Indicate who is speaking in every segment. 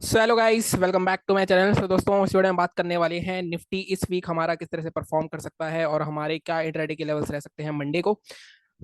Speaker 1: So hello guys, welcome back to my channel. तो दोस्तों, इस वीडियो में बात करने वाले हैं निफ्टी इस वीक हमारा किस तरह से परफॉर्म कर सकता है और हमारे क्या इंट्राडे के लेवल्स रह सकते हैं मंडे को।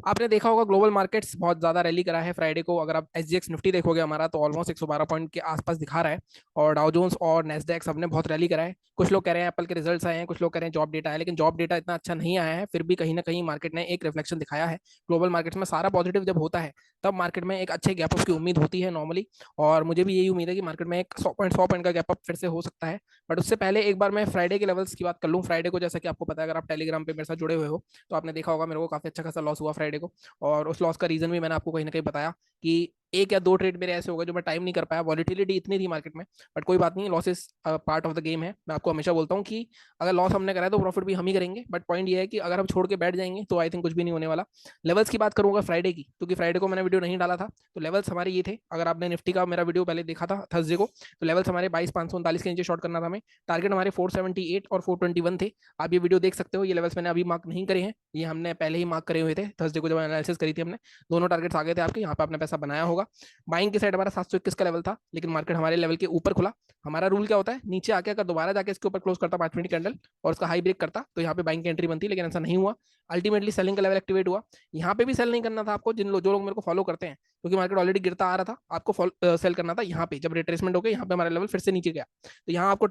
Speaker 1: आपने देखा होगा ग्लोबल मार्केट्स बहुत ज्यादा रैली करा है फ्राइडे को। अगर आप एसजीएक्स निफ्टी देखोगे हमारा तो ऑलमोस्ट 112 पॉइंट के आसपास दिखा रहा है। और डाउ जोन्स और नेस्डैक सबने बहुत रैली करा है। कुछ लोग कह रहे हैं एप्पल के रिजल्ट्स आए हैं, कुछ लोग कह रहे हैं जॉब डेटा है, लेकिन जॉब डेटा इतना अच्छा नहीं आया है। फिर भी कहीं ना कहीं मार्केट ने एक रिफ्लेक्शन दिखाया है। ग्लोबल मार्केट्स में सारा पॉजिटिव जब होता है तब मार्केट में एक अच्छे गैप अप की उम्मीद होती है नॉर्मली। और मुझे भी यही उम्मीद है कि मार्केट में एक 100 पॉइंट का गैप अप फिर से हो सकता है। बट उससे पहले एक बार मैं फ्राइडे के लेवल्स की बात कर लूँ। फ्राइडे को जैसा कि आपको पता है, अगर आप टेलीग्राम पे मेरे साथ जुड़े हुए हो तो आपने देखा होगा मेरे को काफी अच्छा खासा लॉस हुआ फ्राइडे को। और उस लॉस का रीजन भी मैंने आपको कहीं ना कहीं बताया कि एक या दो ट्रेड मेरे ऐसे हो गए जो मैं टाइम नहीं कर पाया। वॉलिटिलिटी इतनी थी मार्केट में। बट कोई बात नहीं, loss is part of the game है। मैं आपको हमेशा बोलता हूँ कि अगर लॉस हमने करा है तो प्रॉफिट भी हम ही करेंगे। बट पॉइंट ये है कि अगर हम छोड़ के बैठ जाएंगे तो आई थिंक कुछ भी नहीं होने वाला। लेवल्स की बात करूंगा फ्राइडे की, क्योंकि फ्राइडे को मैंने वीडियो नहीं डाला था। तो लेवल्स हमारे ये थे, अगर आपने निफ्टी का मेरा वीडियो पहले देखा था थर्सडे को, तो लेवल्स हमारे 22,539 के नीचे शॉर्ट करना था हमें। टारगेट हमारे 478 और 421 थे। आप ये वीडियो देख सकते हो। ये लेवल्स मैंने अभी मार्क नहीं करे हैं, ये हमने पहले ही मार्क करे हुए थे थर्सडे को जब एनालिसिस करी थी हमने। दोनों टारगेट्स आ गए थे आपके, यहाँ पे आपने पैसा बनाया होगा। बाइंग की साइड हमारा 721 का लेवल था, लेकिन मार्केट हमारे लेवल के ऊपर खुला। हमारा रूल क्या होता है, नीचे आके अगर दोबारा जाके इसके ऊपर क्लोज करता 5 मिनट कैंडल और उसका हाई ब्रेक करता तो यहाँ पे बाइंग की एंट्री बनती, लेकिन ऐसा नहीं हुआ। अल्टीमेटली सेलिंग का लेवल एक्टिवेट हुआ। यहाँ पे भी सेल नहीं करना था आपको, जो लोग मेरे को फॉलो करते हैं, क्योंकि मार्केट ऑलरेडी गिरता आ रहा था। आपको सेल करना था यहाँ पे, जब रिट्रेसमेंट हो गया यहाँ पे हमारा लेवल फिर से नीचे गया तो यहाँ आपको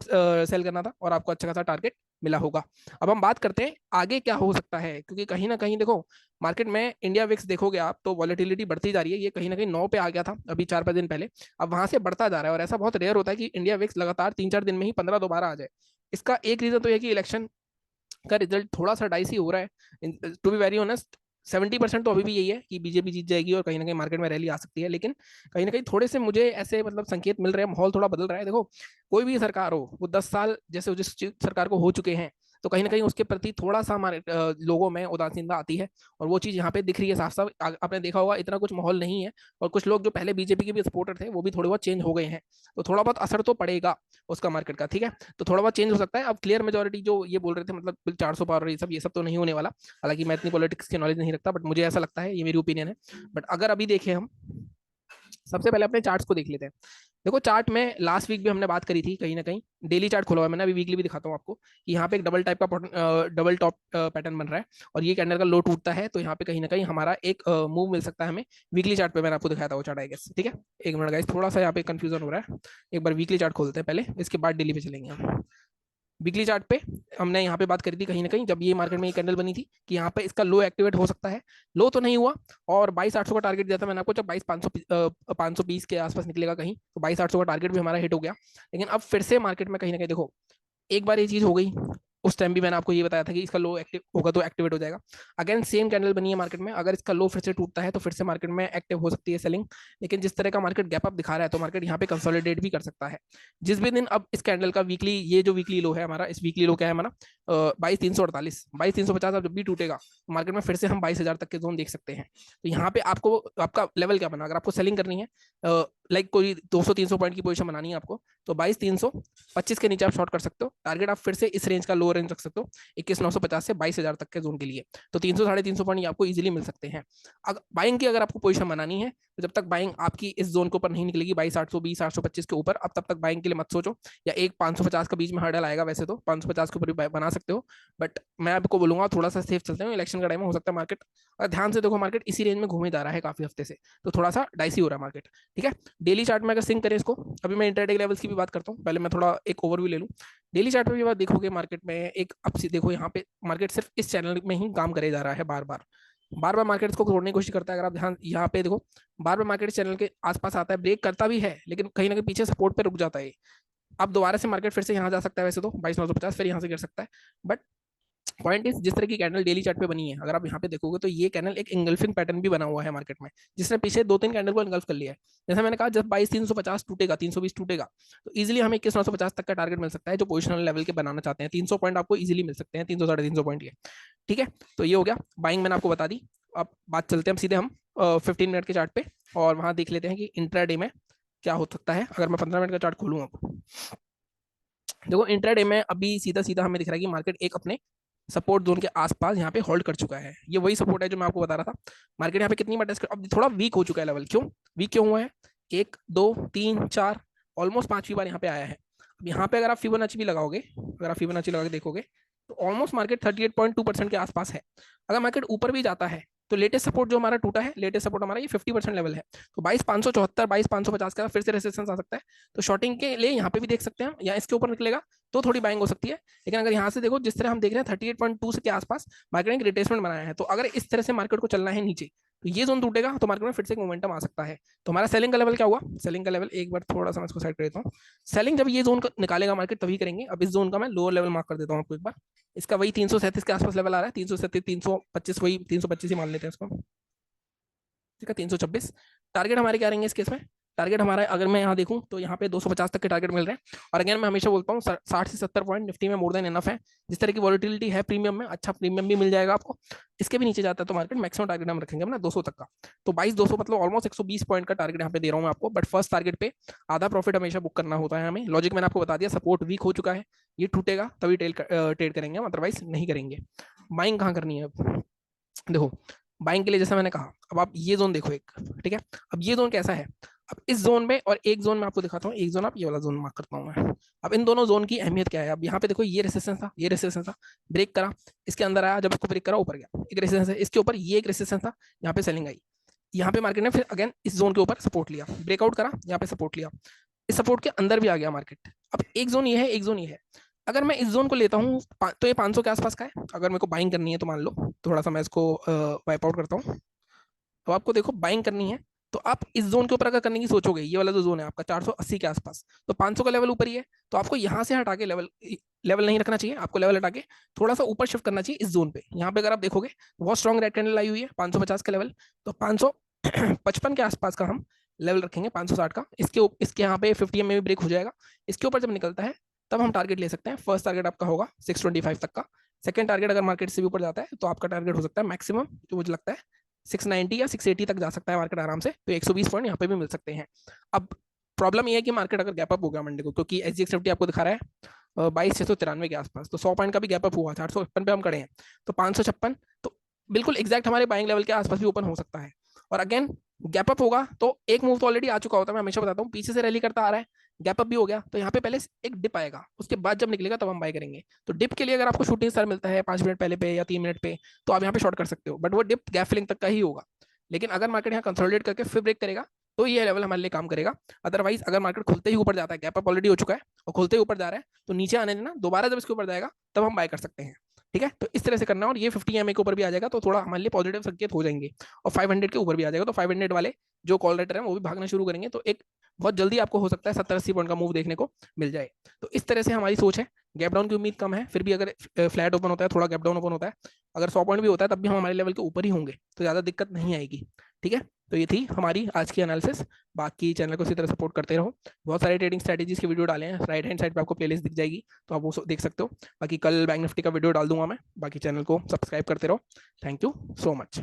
Speaker 1: सेल करना था और आपको अच्छा खासा टारगेट मिला होगा। अब हम बात करते हैं आगे क्या हो सकता है, क्योंकि कहीं ना कहीं देखो मार्केट में इंडिया विक्स देखोगे आप तो वॉलेटिलिटी बढ़ती जा रही है। ये कहीं ना कहीं 9 पे आ गया था अभी 4-5 दिन पहले, अब वहां से बढ़ता जा रहा है। और ऐसा बहुत रेयर होता है कि इंडिया विक्स लगातार 3-4 दिन में ही 15 दोबारा आ जाए। इसका एक रीजन तो यह कि इलेक्शन का रिजल्ट थोड़ा सा डाइसी हो रहा है। टू बी वेरी ऑनेस्ट, 70% तो अभी भी यही है कि बीजेपी जीत जाएगी और कहीं ना कहीं मार्केट में रैली आ सकती है। लेकिन कहीं ना कहीं थोड़े से मुझे ऐसे मतलब संकेत मिल रहे हैं, माहौल थोड़ा बदल रहा है। देखो, कोई भी सरकार हो, वो 10 साल जैसे जिस सरकार को हो चुके हैं, तो कहीं ना कहीं उसके प्रति थोड़ा सा हमारे लोगों में उदासीनता आती है। और वो चीज़ यहाँ पे दिख रही है साफ साफ। आपने देखा होगा इतना कुछ माहौल नहीं है। और कुछ लोग जो पहले बीजेपी के भी सपोर्टर थे वो भी थोड़े बहुत चेंज हो गए हैं। तो थोड़ा बहुत असर तो पड़ेगा उसका मार्केट का, ठीक है। तो थोड़ा बहुत चेंज हो सकता है। अब क्लियर मेजोरिटी जो ये बोल रहे थे मतलब 400 पार और ये सब तो नहीं होने वाला। हालांकि मैं इतनी पॉलिटिक्स की नॉलेज नहीं रखता, बट मुझे ऐसा लगता है, ये मेरी ओपिनियन है। बट अगर अभी देखें हम, सबसे पहले अपने चार्ट्स को देख लेते हैं। देखो, चार्ट में लास्ट वीक भी हमने बात करी थी कहीं ना कहीं। डेली चार्ट खोला हुआ है मैंने, अभी वीकली भी दिखाता हूँ आपको कि यहाँ पे एक डबल टाइप का डबल टॉप पैटर्न बन रहा है। और ये कैंडल का लो टूटता है तो यहाँ पे कहीं ना कहीं हमारा एक मूव मिल सकता है हमें। वीकली चार्ट पे मैंने आपको दिखाया था वो चार्ट, आई गेस, ठीक है। एक मिनट गाइस, थोड़ा सा यहाँ पे कंफ्यूजन हो रहा है। एक बार वीकली चार्ट खोलते हैं पहले, इसके बाद डेली पे चलेंगे हम। वीकली चार्ट पे हमने यहाँ पे बात करी थी कहीं ना कहीं, जब ये मार्केट में ये कैंडल बनी थी कि यहाँ पे इसका लो एक्टिवेट हो सकता है। लो तो नहीं हुआ। और 22,800 का टारगेट दिया था मैंने आपको, जब 22,520 के आसपास निकलेगा कहीं तो 22,800 का टारगेट भी हमारा हिट हो गया। लेकिन अब फिर से मार्केट में कहीं ना कहीं देखो, एक बार ये चीज हो गई, उस टाइम भी मैंने आपको ये बताया था कि इसका लो एक्टिव होगा तो एक्टिवेट हो जाएगा। अगेन सेम कैंडल बनी है मार्केट में, अगर इसका लो फिर से टूटता है तो फिर से मार्केट में एक्टिव हो सकती है सेलिंग। लेकिन जिस तरह का मार्केट गैप अप दिखा रहा है तो मार्केट यहाँ पे कंसोलिडेट भी कर सकता है। जिस भी दिन अब इस कैंडल का वीकली, ये जो वीकली लो है हमारा, इस वीकली लो क्या है हमारा, 22,348, 22,350 अब जब भी टूटेगा तो मार्केट में फिर से हम 22,000 तक के जोन देख सकते हैं। तो यहाँ पे आपको आपका लेवल क्या बना, अगर आपको सेलिंग करनी है, लाइक कोई 200-300 पॉइंट की पोजीशन बनानी है आपको, तो 22,325 के नीचे आप शॉर्ट कर सकते हो। टारगेट आप फिर से इस रेंज का लोअर रेंज रख सकते हो, 21,950 से 22,000 तक के जोन के लिए। तो 300-350 पॉइंट आपको इजीली मिल सकते हैं। अगर बाइंग की अगर आपको पोजीशन बनानी है तो जब तक बाइंग आपकी इस जोन के ऊपर नहीं निकलेगी 22,820, 825 के ऊपर, अब तब तक बाइंग के लिए मत सोचो। या एक 550 का बीच में हर्डल आएगा, वैसे तो 550 के ऊपर भी बना सकते हो। बट मैं आपको बोलूंगा थोड़ा सा सेफ चलते हैं, इलेक्शन का टाइम हो सकता है मार्केट, और ध्यान से देखो मार्केट इसी रेंज में घूमे जा रहा है काफी हफ्ते से, तो थोड़ा सा डाइसी हो रहा है मार्केट, ठीक है। डेली चार्ट में अगर सिंक करें इसको, अभी मैं इंटरडे लेवल्स की भी बात करता हूँ, पहले मैं थोड़ा एक ओवरव्यू ले लूँ। डेली चार्ट में भी बात देखोगे मार्केट में एक, अब देखो यहाँ पे मार्केट सिर्फ इस चैनल में ही काम करे जा रहा है, बार बार बार बार मार्केट को तोड़ने की कोशिश करता है। अगर आप ध्यान यहाँ पे देखो, बार बार मार्केट चैनल के आसपास आता है, ब्रेक करता भी है, लेकिन कहीं ना कहीं पीछे सपोर्ट पे रुक जाता है। अब दोबारा से मार्केट फिर से यहाँ जा सकता है, वैसे तो 22,950 फिर यहाँ से गिर सकता है। बट पॉइंट इज, जिस तरह की कैंडल डेली चार्ट पे बनी है, अगर आप यहाँ पे देखोगे तो ये कैंडल एक इंगल्फिंग पैटर्न भी बना हुआ है मार्केट में, जिसने पीछे 2-3 कैंडल को इंगल्फ कर लिया है। जैसे मैंने कहा, जब 22,350 टूटेगा, 320 टूटेगा, तो इजीली हमें 21,950 तक का टारगेट मिल सकता है, जो पोजिशनल लेवल के बनाना चाहते हैं। 300 पॉइंट आपको इजीली मिल सकते हैं, 300-350 पॉइंट ये, ठीक है। तो ये हो गया बाइंग, मैंने आपको बता दी। अब बात चलते हैं हम सीधे हम 15 मिनट के चार्ट पे, और वहां देख लेते हैं कि इंट्राडे में क्या हो सकता है। अगर मैं 15 मिनट का चार्ट खोलूँ अब, देखो इंट्राडे में अभी सीधा सीधा हमें दिख रहा है कि मार्केट एक अपने सपोर्ट जोन के आसपास यहाँ पे होल्ड कर चुका है। ये वही सपोर्ट है जो मैं आपको बता रहा था। मार्केट यहाँ पे कितनी बार टेस्ट कर, अब थोड़ा वीक हो चुका है लेवल। क्यों वीक क्यों हुआ है, 1 2 3 4 ऑलमोस्ट 5वीं बार यहाँ पे आया है। अब यहाँ पे अगर आप फिबोनाची भी लगाओगे, अगर आप फिबोनाची लगा के देखोगे तो ऑलमोस्ट मार्केट 38.2% के आसपास है। अगर मार्केट ऊपर भी जाता है तो लेटेस्ट सपोर्ट जो हमारा टूटा है, लेटेस्ट सपोर्ट हमारा ये 50% लेवल है, तो 22,574 22,550 का फिर से रेजिस्टेंस आ सकता है। तो शॉर्टिंग के लिए यहाँ पे भी देख सकते हैं, या इसके ऊपर निकलेगा तो थोड़ी बाइंग हो सकती है। लेकिन अगर यहाँ से देखो जिस तरह हम देख रहे हैं 38.2 के आसपास मार्केट ने रिट्रेसमेंट बनाया है, तो अगर इस तरह से मार्केट को चलना है नीचे तो ये जोन टूटेगा तो मार्केट में फिर से एक मोमेंटम आ सकता है। तो हमारा सेलिंग का लेवल क्या हुआ, सेलिंग का लेवल एक बार थोड़ा सा मैं इसको साइड कर देता हूँ। सेलिंग जब ये जोन निकालेगा मार्केट तभी करेंगे। अब इस जोन का मैं लोअर लेवल मार्क कर देता हूँ आपको एक बार। इसका वही 337 के आसपास लेवल आ रहा है, 337 325, वही 325 ही मान लेते हैं इसको, ठीक है 326। टारगेट हमारे क्या रहेंगे इस केस में, टारगेट हमारा अगर मैं यहाँ देखूँ तो यहाँ पे 250 तक के टारगेट मिल रहे हैं। और अगेन मैं हमेशा बोलता हूँ 60 से 70 पॉइंट निफ्टी में मोर देन इनफ है। जिस तरह की वॉलिटिलिटी है प्रीमियम में, अच्छा प्रीमियम भी मिल जाएगा आपको। इसके भी नीचे जाता है तो मार्केट मैक्सिमम टारगेट हम रखेंगे अपना 200 तक का। तो 22,200 मतलब ऑलमोस्ट 120 पॉइंट का टारगेट यहाँ पे दे रहा हूँ मैं आपको। बट फर्स्ट टारगेट पे आधा प्रॉफिट हमेशा बुक करना होता है हमें। लॉजिक मैंने आपको बता दिया, सपोर्ट वीक हो चुका है, ये टूटेगा तभी ट्रेड करेंगे, अदरवाइज नहीं करेंगे। बाइंग कहाँ करनी है अब देखो, बाइंग के लिए जैसा मैंने कहा, अब आप ये जोन देखो एक, ठीक है। अब ये जोन कैसा है, अब इस जोन में और एक जोन में आपको दिखाता हूँ, एक जोन आप ये वाला जोन मार्क करता हूँ मैं। अब इन दोनों जोन की अहमियत क्या है, अब यहाँ पे देखो ये रेसिस्टेंस था, ये रेसिस्टेंस था, ब्रेक करा, इसके अंदर आया, जब इसको ब्रेक करा ऊपर गया, एक रेसिस्टेंस है, इसके ऊपर ये एक रेसिस्टेंस था, यहाँ पे सेलिंग आई, यहाँ पे मार्केट ने फिर अगेन इस जोन के ऊपर सपोर्ट लिया, ब्रेकआउट करा, यहाँ पे सपोर्ट लिया, इस सपोर्ट के अंदर भी आ गया मार्केट। अब एक जोन ये है, एक जोन ये है। अगर मैं इस जोन को लेता हूँ तो ये 500 के आसपास का है। अगर मेरे को बाइंग करनी है तो मान लो थोड़ा सा मैं इसको वाइप आउट करता हूँ। तो आपको देखो बाइंग करनी है तो आप इस जोन के ऊपर अगर करने की सोचोगे, ये वाला जो जोन है आपका 480 के आसपास, तो 500 का लेवल ऊपर ही है, तो आपको यहाँ से हटा के लेवल लेवल नहीं रखना चाहिए, आपको लेवल हटा के थोड़ा सा ऊपर शिफ्ट करना चाहिए इस जोन पे। यहाँ पे अगर आप देखोगे बहुत स्ट्रॉन्ग रेड कैंडल आई हुई है 550 का लेवल, तो 555 के आसपास का हम लेवल रखेंगे, 560 का। इसके यहाँ पे 50 में भी ब्रेक हो जाएगा, इसके ऊपर जब निकलता है तब हम टारगेट ले सकते हैं। फर्स्ट टारगेट आपका होगा 625 तक का। सेकंड टारगेट अगर मार्केट से भी ऊपर जाता है तो आपका टारगेट हो सकता है मैक्सिमम, जो मुझे लगता है 690 या 680 तक जा सकता है मार्केट आराम से। तो 120 पॉइंट यहाँ पे भी मिल सकते हैं। अब प्रॉब्लम ये है कि मार्केट अगर गैप अप हो गया मंडे को, क्योंकि SGX निफ्टी आपको दिखा रहा है 22,693 के आसपास, तो 100 पॉइंट का भी गैप अप हुआ, 456 पे हम खड़े हैं, तो 556 तो बिल्कुल एग्जैक्ट हमारे बाइंग लेवल के आसपास भी ओपन हो सकता है। और अगेन गैप अप होगा तो एक मूव तो ऑलरेडी आ चुका होता है, मैं हमेशा बताता हूँ, पीछे से रैली करता आ रहा है, गैप अप भी हो गया, तो यहाँ पे पहले एक डिप आएगा, उसके बाद जब निकलेगा तब हम बाय करेंगे। तो डिप के लिए अगर आपको शूटिंग स्टार मिलता है 5 मिनट पहले पे या 3 मिनट पे, तो आप यहाँ पे शॉर्ट कर सकते हो, बट वो डिप गैप फिलिंग तक का ही होगा। लेकिन अगर मार्केट यहाँ कंसोलिडेट करके फिर ब्रेक करेगा तो ये लेवल हमारे लिए काम करेगा। अदरवाइज अगर मार्केट खुलते ही ऊपर जाता है, गैप अप ऑलरेडी हो चुका है और खुलते ही ऊपर जा रहा है, तो नीचे आने देना, दोबारा जब इसके ऊपर जाएगा तब हम बाय कर सकते हैं, ठीक है। तो इस तरह से करना, और ये 50 EMA के ऊपर भी आ जाएगा तो थोड़ा हमारे लिए पॉजिटिव संकेत हो जाएंगे, और 500 के ऊपर भी आ जाएगा तो 500 वाले जो कॉल राइटर हैं वो भी भागना शुरू करेंगे, तो एक बहुत जल्दी आपको हो सकता है 70-80 पॉइंट का मूव देखने को मिल जाए। तो इस तरह से हमारी सोच है। गैप डाउन की उम्मीद कम है, फिर भी अगर फ्लैट ओपन होता है, थोड़ा गैप डाउन ओपन होता है, अगर 100 पॉइंट भी होता है तब भी हम हमारे लेवल के ऊपर ही होंगे, तो ज़्यादा दिक्कत नहीं आएगी, ठीक है। तो ये थी हमारी आज की एनालिसिस। बाकी चैनल को इसी तरह सपोर्ट करते रहो। बहुत सारे ट्रेडिंग स्ट्रैटेजीज की वीडियो डाले हैं, राइट हैंड साइड पे आपको प्लेलिस्ट दिख जाएगी, तो आप वो देख सकते हो। बाकी कल बैंक निफ्टी का वीडियो डाल दूंगा मैं। बाकी चैनल को सब्सक्राइब करते रहो। Thank you so much.